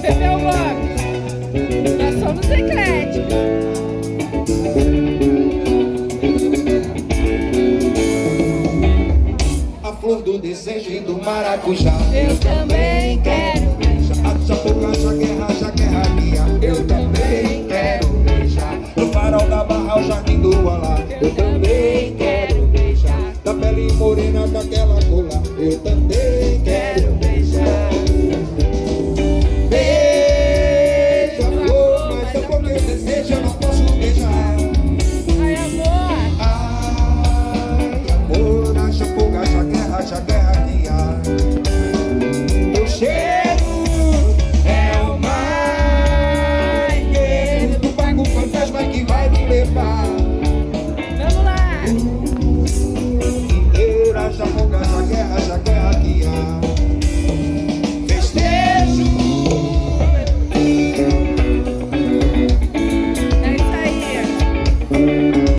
Pepeu Gomes, nós somos ecléticos. A flor do desejo e do maracujá. Eu também quero.